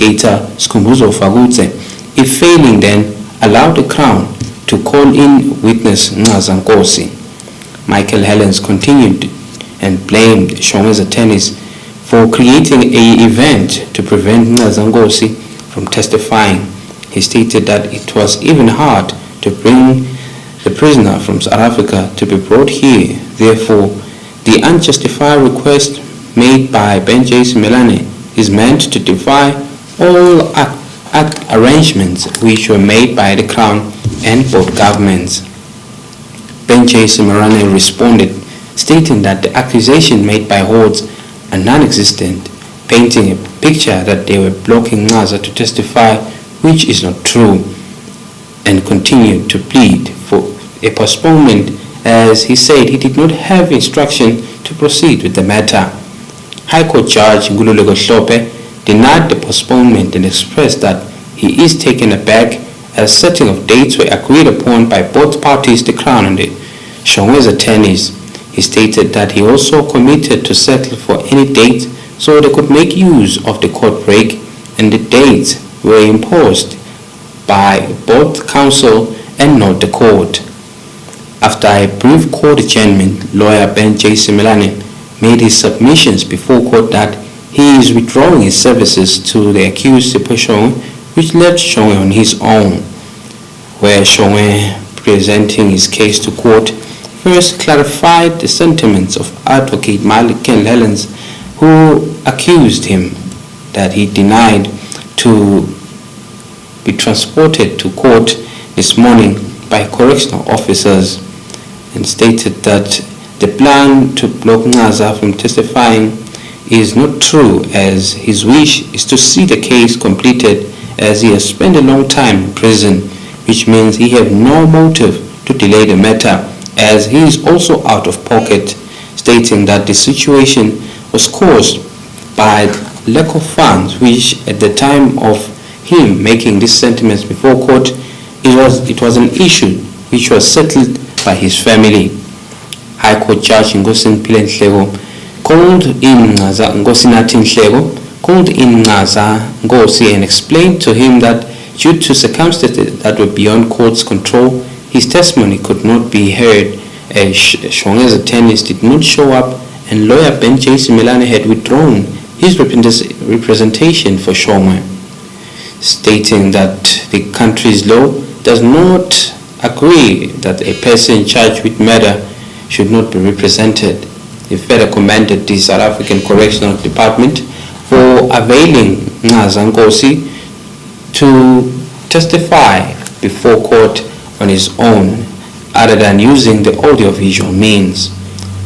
investigator Skhumbuzo Fagutse. If failing, then allow the Crown to call in witness Ncaza Nkosi. Michael Helens continued and blamed Shongwe's attorneys for creating an event to prevent Ncaza Nkosi from testifying. He stated that it was even hard to bring the prisoner from South Africa to be brought here. Therefore, the unjustified request made by Ben J. Simelane is meant to defy all arrangements which were made by the Crown and both governments. Ben J. Simelane responded, stating that the accusation made by Hordes are non-existent, painting a picture that they were blocking Ncaza to testify, which is not true, and continued to plead for a postponement, as he said he did not have instruction to proceed with the matter. High Court Judge Ngululeko Hlope denied the postponement and expressed that he is taken aback as setting of dates were agreed upon by both parties, the Crown and the Shongwe's attorneys. He stated that he also committed to settle for any date so they could make use of the court break, and the dates were imposed by both counsel and not the court. After a brief court adjournment, lawyer Ben J. Simelane made his submissions before court that he is withdrawing his services to the accused Sipho Shongwe, which left Shongwe on his own, where Shongwe, presenting his case to court, first clarified the sentiments of Advocate Michael Helens, who accused him that he denied to be transported to court this morning by correctional officers, and stated that the plan to block Ncaza from testifying is not true, as his wish is to see the case completed, as he has spent a long time in prison, which means he has no motive to delay the matter, as he is also out of pocket, stating that the situation was caused by lack of funds, which at the time of him making these sentiments before court, it was an issue which was settled by his family. High Court Judge Nkosi Nhleko called in Ncaza Nkosi and explained to him that due to circumstances that were beyond court's control, his testimony could not be heard, as Shongwe's attorneys did not show up, and lawyer Ben J. Simelane had withdrawn his representation for Shongwe, stating that the country's law does not agree that a person charged with murder should not be represented. He further commended the South African Correctional Department for availing Ncaza Nkosi to testify before court on his own, other than using the audio-visual means.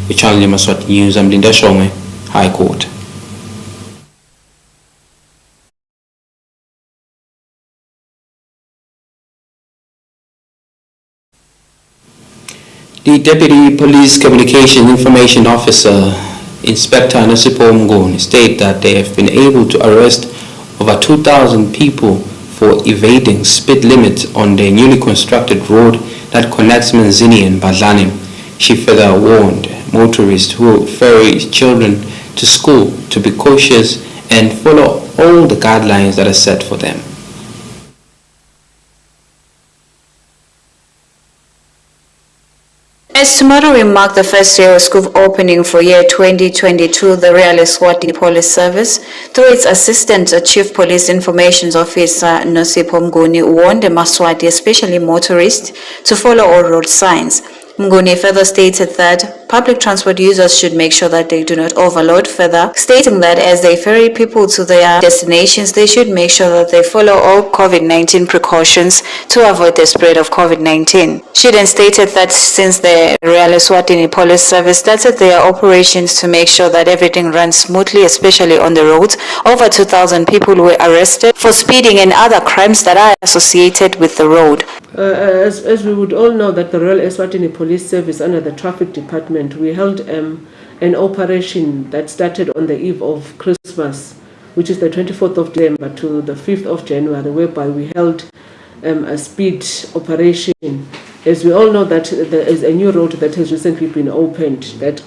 With Channel Yemaswati News, I'm Linda Shongwe, High Court. The Deputy Police Communication Information Officer, Inspector Nosipho Mnguni, stated that they have been able to arrest over 2,000 people for evading speed limits on the newly constructed road that connects Manzini and Badlani. She further warned motorists who ferry children to school to be cautious and follow all the guidelines that are set for them. As tomorrow will mark the first day of school opening for year 2022, the Royal ESWATINI Police Service, through its Assistant Chief Police Information Officer Nosipho Mnguni, warned the Yemaswati, especially motorists, to follow all road signs. Mnguni further stated that public transport users should make sure that they do not overload, further stating that as they ferry people to their destinations, they should make sure that they follow all COVID-19 precautions to avoid the spread of COVID-19. She then stated that since the Royal ESWATINI Police Service started their operations to make sure that everything runs smoothly, especially on the roads, over 2,000 people were arrested for speeding and other crimes that are associated with the road. As we would all know that the Royal ESWATINI Police Service under the Traffic Department, we held an operation that started on the eve of Christmas, which is the 24th of December to the 5th of January, whereby we held a speed operation. As we all know that there is a new road that has recently been opened that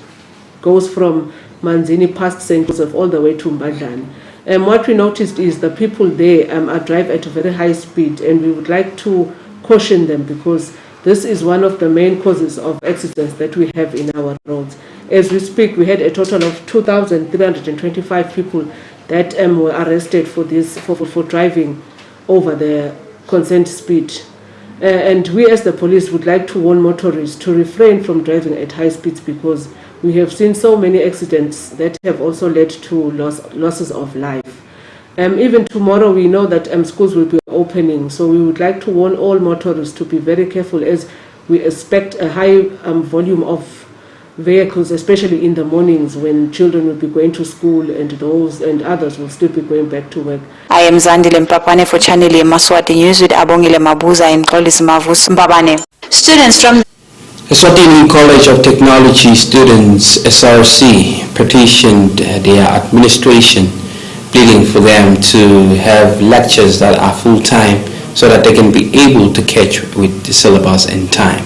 goes from Manzini past St. Joseph all the way to Mbadlane. What we noticed is the people there drive at a very high speed, and we would like to caution them because this is one of the main causes of accidents that we have in our roads. As we speak, we had a total of 2,325 people that were arrested for this for driving over the consent speed. And we as the police would like to warn motorists to refrain from driving at high speeds because we have seen so many accidents that have also led to losses of life. Even tomorrow we know that schools will be opening, so we would like to warn all motorists to be very careful as we expect a high volume of vehicles, especially in the mornings when children will be going to school and those and others will still be going back to work. I am Zandile Mpapane for Channel Yemaswati News with Abongile Mabuza and Kolis Mavus Mbabane. Students from Eswatini College of Technology students, SRC, petitioned their administration, pleading for them to have lectures that are full-time so that they can be able to catch with the syllabus in time.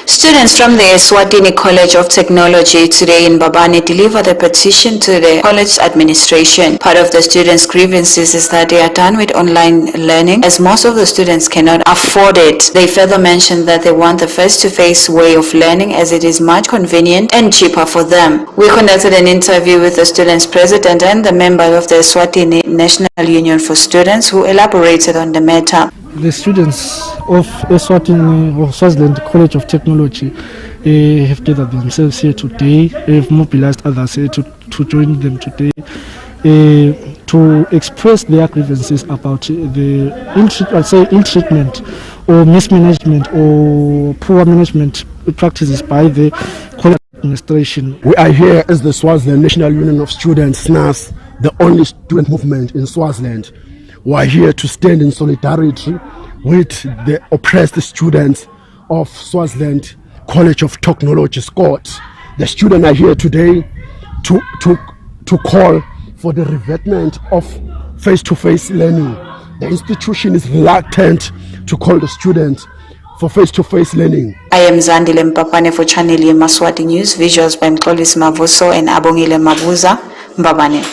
Students from the Eswatini College of Technology today in Mbabane delivered a petition to the college administration. Part of the students' grievances is that they are done with online learning as most of the students cannot afford it. They further mentioned that they want the face-to-face way of learning as it is much convenient and cheaper for them. We conducted an interview with the students' president and the member of the Eswatini National Union for Students who elaborated on the matter. The students of Eswatini or Swaziland College of Technology have gathered themselves here today. They have mobilized others here to join them today to express their grievances about the ill-treatment or mismanagement or poor management practices by the college administration. We are here as the Swaziland National Union of Students, SNAS, the only student movement in Swaziland. We are here to stand in solidarity with the oppressed students of Swaziland College of Technology, SCOT. The students are here today to call for the revertment of face-to-face learning. The institution is reluctant to call the students for face-to-face learning. I am Zandile Mpapane for Channel Yemaswati News, visuals by Mkolis Mavuso and Abongile Mabuza, Mbabane.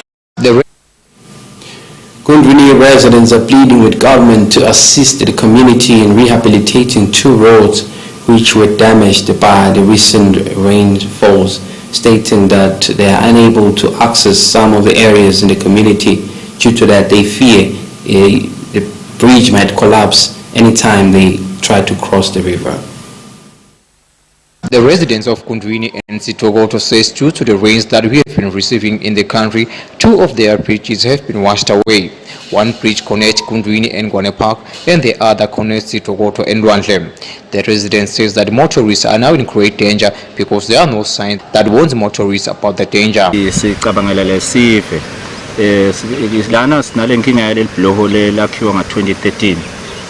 Kundwini residents are pleading with government to assist the community in rehabilitating two roads which were damaged by the recent rainfalls, stating that they are unable to access some of the areas in the community. Due to that, they fear the bridge might collapse anytime they try to cross the river. The residents of Kundwini and Sitogoto says due to the rains that we have been receiving in the country, two of their bridges have been washed away. One bridge connects Kundwini and Gwane Park and the other connects Sitogoto and Lwandle. The resident says that motorists are now in great danger because there are no signs that warns motorists about the danger. Lana sinalenkinga yalelibhlohole lakhiwa nga-2013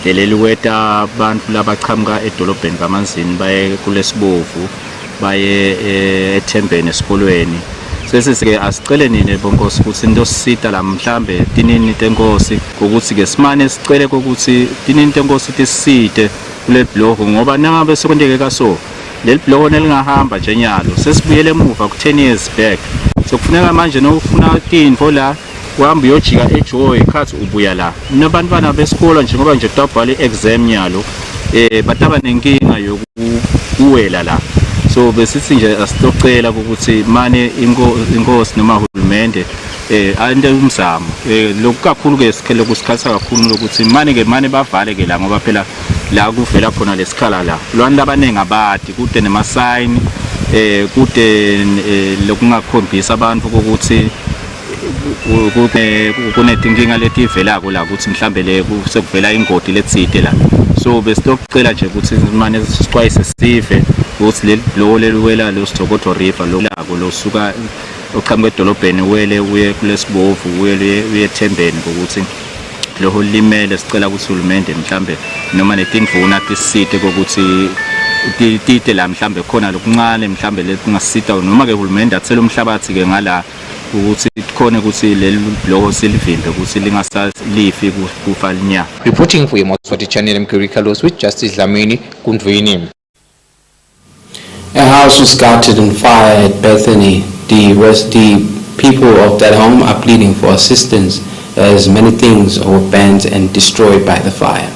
leliweta abantu labaqhamuka edolobheni kaManzini baye kulesibovu baye eThembeni esikolweni. Sesike asicele nini bonkosi ukuthi into sisita la mhlambe tinini tenkosi ukuthi ke simane sicele ukuthi tinini tenkosi tisite kule bhloho ngoba nangabe sekwenteke kaso leli bhloho nelingahamba nje nyalo sesibuyele emuva ku10 years back. Sokufuneka manje nokufuna tinfo la uhamba uyojika eJoy khathi ubuya la nabantwana besikolo njengoba nje tabhala iexam nyalo bataba nenkinga yokuwela la. So besithi nje asitocela ukuthi mane inkosi noma uhulumende ande umzamo lokhu kakhulu ke sikhele kusikhatha kakhulu ukuthi mane bavale ke la ngoba phela la kuvela khona lesikhala la lwana abanengi abadi kude nema sign kude lokungakhombisa abantu ukuthi kunetinkinga leti ivelako la ukuthi mhlambe le sekuvela ingodi letside la. So besitocela nje ukuthi mane sixwayise sive ukuthi leli bhloho leliwela lo Sitogoto River lolako losuka oqhamuka edolobheni wele uye kulesibovu uye eThembeni ukuthi lo limele sicela ukuthi uhulumende mhlambe noma netindvuna tisite ukuthi tite la mhlambe khona lokuncane mhlambe lekungasita noma ke uhulumende athela umhlabathi ke ngala ukuthi khona ukuthi leli bhloho silivimbe ukuthi lingasalifi kufa linya. Reporting for Yemaswati Channel, I'm Carlos with Justice Lamini, Kundwini. A house was gutted and fire at Bethany. The People of that home are pleading for assistance as many things were burned and destroyed by the fire.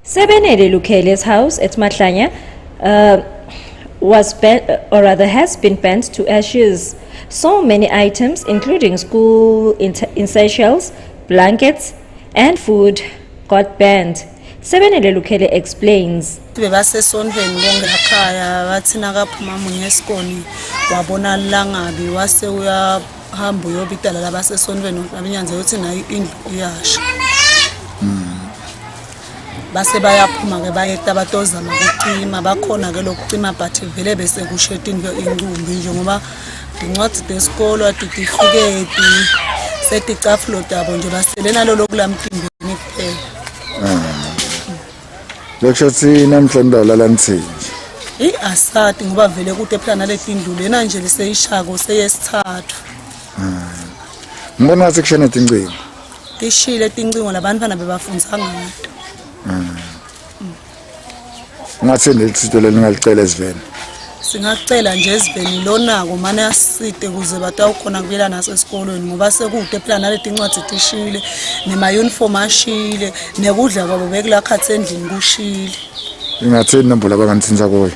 Sebenele Lukele's house at Matlanya was burnt, or rather has been burnt to ashes. So many items, including school essentials, blankets, and food, got burned. Sebenele Lukele explains. Bebasesondweni bonke lakhaya bathi nakaphuma munye esikoni wabona langabi wase uyahamba uyobidala labasesondweni abinyanze uthi nayo indlu iyasha. Base bayaphuma ke bayekta batozama ukucima bakhona ke lokucima but vele bese kusheta ingcumbi nje ngoba incwadi zesikolo atitifikeeti seticaflo dabo nje baselena lo lokulamtimbeni kuphela. Lokushathi namhlanje lalanthini asati ngoba vele kude phela naletindlu lena nje liseyishako seyesithathu. ngibona ngathi kushene tincingo Tishile tincingo labantwana bebafunza ngato. ngathi lelithito lelingalicela esiveni Singacela nje esiveni lonako manje asite kuze batawukhona kubela nasesikolweni ngoba sekude phela naletincwadi tishile nema uniform ashile nekudla kwabo bekulakhathe endlini kushile. ingathi inombolo abanganthinta kuyo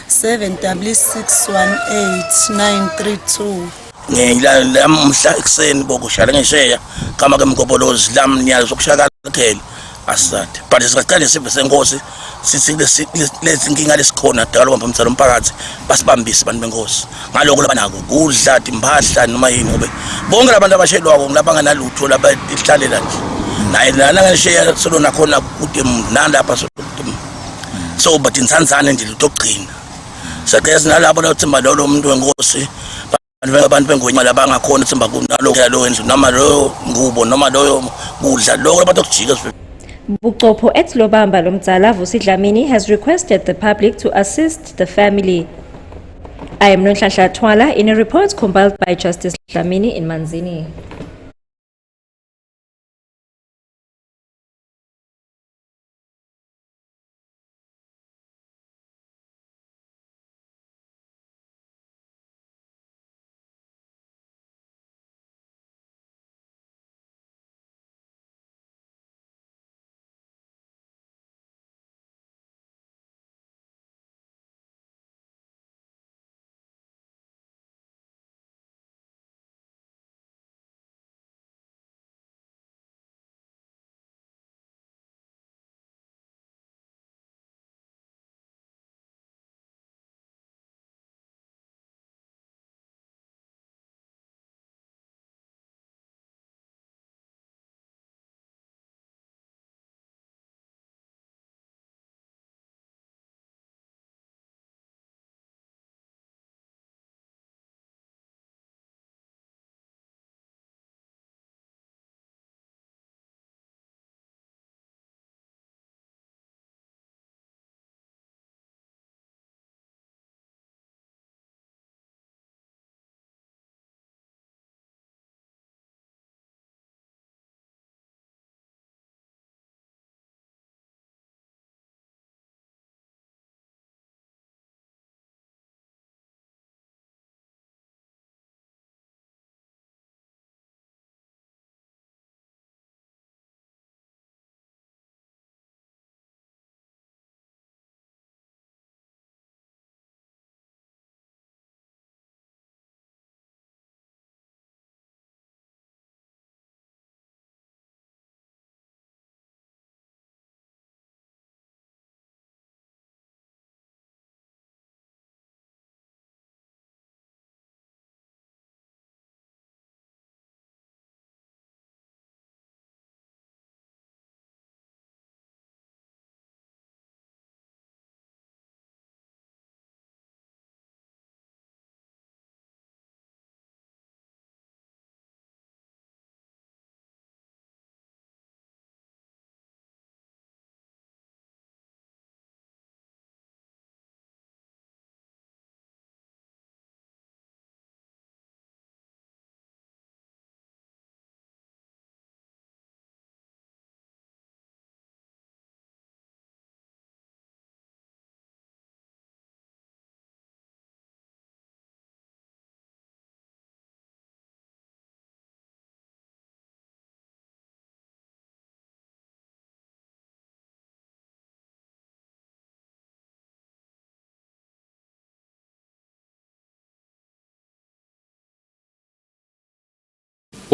76189332. Mhla ekseni bokushala ngesheya kama ke mgobolozi lam niyazo sokushaka kheli asathe but sikaqale sibe senkosi sithi lezi inkinga lesikhona dala kwamba umthalo umphakathi basibambise abantu benkosi ngaloko labanako kudla impahla noma yini ngobe bonke labantu abashelwako labanganalutho laba ihlalela nje naye lana ngesheya solona khona kude nalapha so but insanzane nje lutho ogcina saqeza nalabo lothimba lo muntu wenkosi abantu bengonyama labangakhona thimba kunalo lo endlu noma lo ngubo noma lo kudla lokho abantu okujika. Buchopho at Lobamba Lomzala Vusidlamini has requested the public to assist the family. I am Nonhlanhla Twala in a report compiled by Justice Dlamini in Manzini.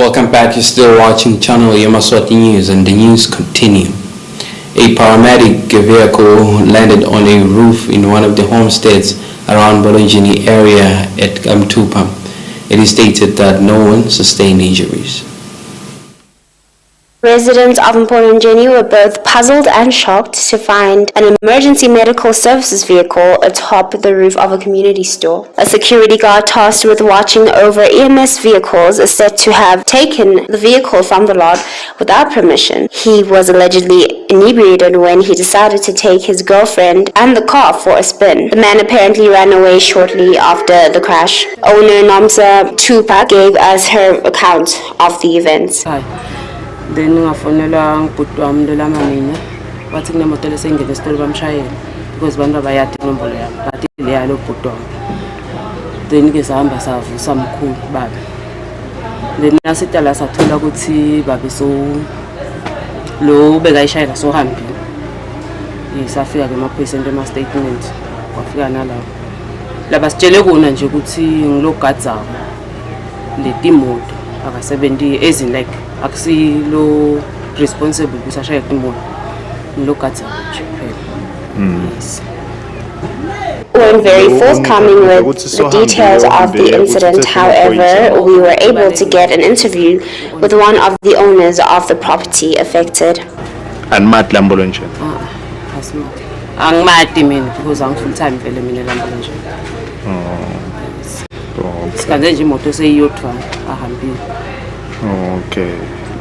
Welcome back. You're still watching channel Yemaswati News, and the news continue. A paramedic vehicle landed on a roof in one of the homesteads around BULLETIN area at Kamtupa. It is stated that no one sustained injuries. Residents of Mporonjeni were both puzzled and shocked to find an emergency medical services vehicle atop the roof of a community store. A security guard tasked with watching over EMS vehicles is said to have taken the vehicle from the lot without permission. He was allegedly inebriated when he decided to take his girlfriend and the car for a spin. The man apparently ran away shortly after the crash. Owner Nomsa Tupa gave us her account of the events. Then ngafonela ngibhuti wami lo lamanina wathi kunemoto lesengene esitolo bamshayela because bantu abayadi inombolo yami but le yalo bhuti wami. Then ke sahamba savusa mkhulu baba. Then nasitala sathola ukuthi babe so lo bekayishayela so hambile. Isafika ke amaphoyisa ema statement kwafika nalawo. Laba sitshele kona nje ukuthi ngilogadzako leti imoto akasebenzi as in like akusilo responsible kusashaya imoto ngilogadzako nje phela. Yes. Weren't very forthcoming with the details of the incident. However, we were able to get an interview with one of the owners of the property affected. And Matt Lambolonche. I'm mad because I'm full time vele mina Lambolonche. Sikanje imoto seyiyotwa ahambile. Okay.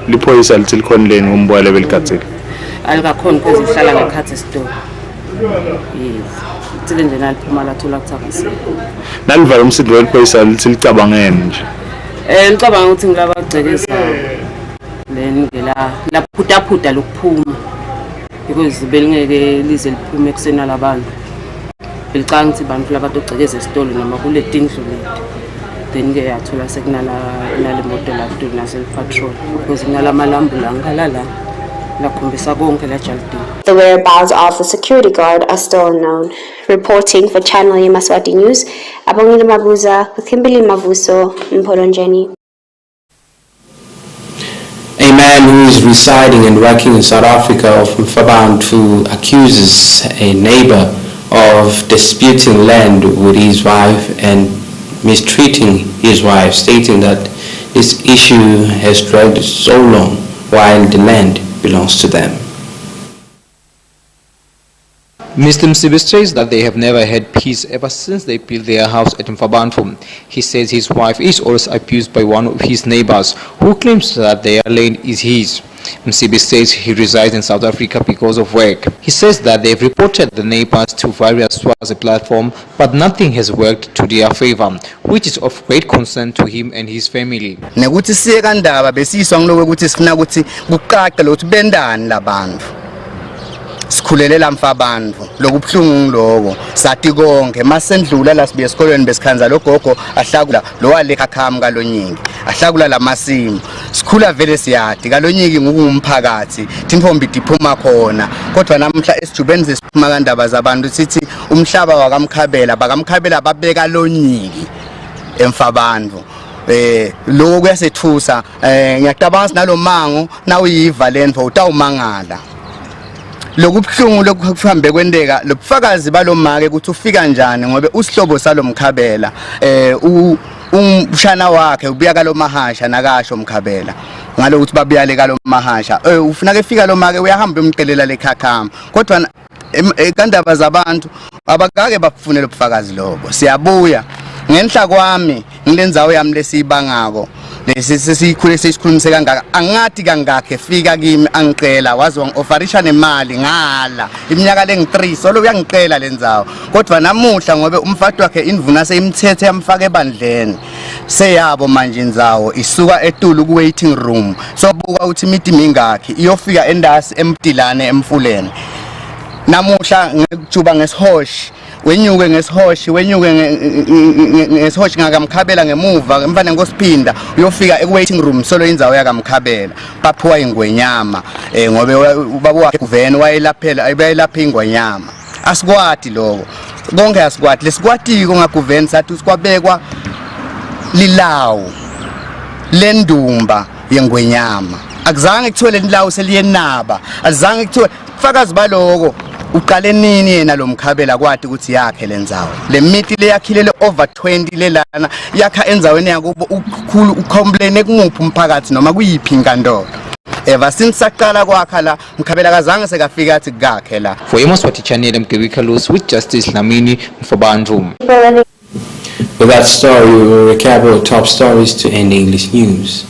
Liphoyisa likhona leni umbwale belikatsile. Alikakhona because ihlala ngekhathi store. Yes. Tsile nje naliphuma lathola kuthakasela. Nalivala umsindo weliphoyisa licabangene nje. Ngicabanga ukuthi ngilabagcekeza then ngela laphutaphuta lokuphuma because belingeke lize liphume kusena labantu. Belicanga ukuthi abantu labatogcekeza esitolo noma kule tindlu lethu. Then ke yathola sekunala moto lapho nasel patrol because ngala malambula ngalala lakhombisa konke la jaldi. The whereabouts of the security guard are still unknown. Reporting for channel Yemaswati News, Abongile Mabuza with Kimberly Mavuso in Mporonjeni. A man who is residing and working in South Africa of Mfabantu accuses a neighbor of disputing land with his wife and mistreating his wife, stating that this issue has dragged so long while the land belongs to them. Mr. Msibe says that they have never had peace ever since they built their house at Mfabantu. He says his wife is always abused by one of his neighbors who claims that their land is his. Msibe says he resides in South Africa because of work. He says that they've reported the neighbors to various Swazi platforms, but nothing has worked to their favor, which is of great concern to him and his family. Nekuthi siyeka ndaba besiswa ngiloko ukuthi sifuna ukuthi kuqaqe lokuthi bendani labantu. Sikhulelela Mfabantu lokubhlungu ngiloko sathi konke masendlula la sibe esikolweni besikhanza logogo ahlakula lo wale khakhami kalonyingi ahlakula lamasimu sikhula vele siyadi kalonyingi ngumphakathi tinfombi diphuma khona kodwa namhla esijubeni sesiphuma kandaba zabantu sithi umhlaba wakamkhabela bakamkhabela babeka lonyingi eMfabantu. Lokho kuyasethusa ngiyacabanga nalomango na uyiva lento utawumangala. Lokubhlungu lokuhambe kwendeka lobufakazi balomake ukuthi ufika njani ngobe usihlobo salomkhabela umshana wakhe ubuya kalomahasha nakasho umkhabela ngalo ukuthi babuyale kalomahasha ufuna ke fika lomake uyahamba umqelela lekhakhama kodwa ekandaba zabantu abakake bafunele ubufakazi lobo siyabuya ngenhla kwami ngilendzawo yami lesibangako lesikhule sesikhulumise kangaka angathi kangakhe fika kimi angicela wazi wangi-offerisha nemali ngala iminyaka lengi-3 solo uyangicela lendzawo kodwa namuhla ngobe umfati wakhe indvuna seyimthethe yamfaka ebandleni seyabo manje indzawo isuka etulu ku-waiting room sobuka ukuthi imiti mingakhi iyofika endasi emtilane emfuleni namuhla ngikujuba ngesihoshi wenyuke ngesihoshi ngakamkhabela ngemuva mfana ngosiphinda uyofika e-waiting room solo indzawo yakamkhabela baphuwa ingwenyama ngobe ubaba wakhe kuvene wayelapha ingwenyama asikwati lokho konke asikwati lesikwatiko ngakuvene sathi sikwabekwa lilawo lendumba yengwenyama akuzange kuthiwe lendawo seliyenaba azange kuthiwe fakazi baloko uqale nini yena lo mkhabela kwathi ukuthi yakhe lendzawo le miti le yakhile over 20 lelana yakha enzaweni yakubo ukukhulu ucomplain kunguphi umphakathi noma kuyiphi inkantolo ever since saqala kwakha la mkhabela kazange sekafika athi kakhe la. For Yemaswati channel, I'm Carlos with Justice Lamini Mfabandrum. With that story, we will recap our top stories to end English news.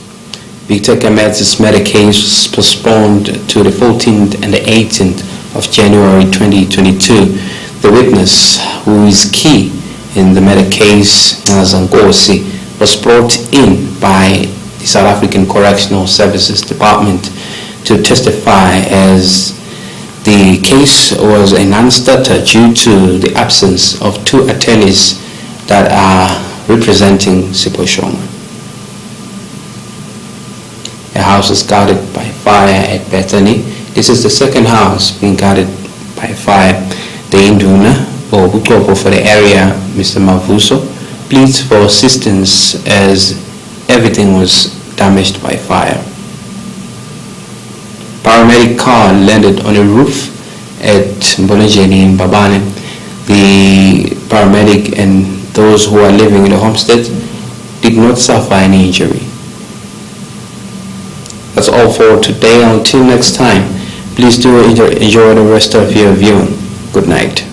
Victor Kamez's murder case was postponed to the 14th and the 18th of January 2022. The witness, who is key in the murder case, Zankosi, was brought in by the South African Correctional Services Department to testify, as the case was a non-starter due to the absence of two attorneys that are representing Sipho Shoma. The house is guarded by fire at Bethany. This is the second house being guarded by fire. The Induna, or Bukopo for the area, Mr. Mavuso, pleads for assistance as everything was damaged by fire. Paramedic car landed on a roof at Mbonejeni in Babane. The paramedic and those who are living in the homestead did not suffer any injury. That's all for today. Until next time, please do enjoy the rest of your viewing. Good night.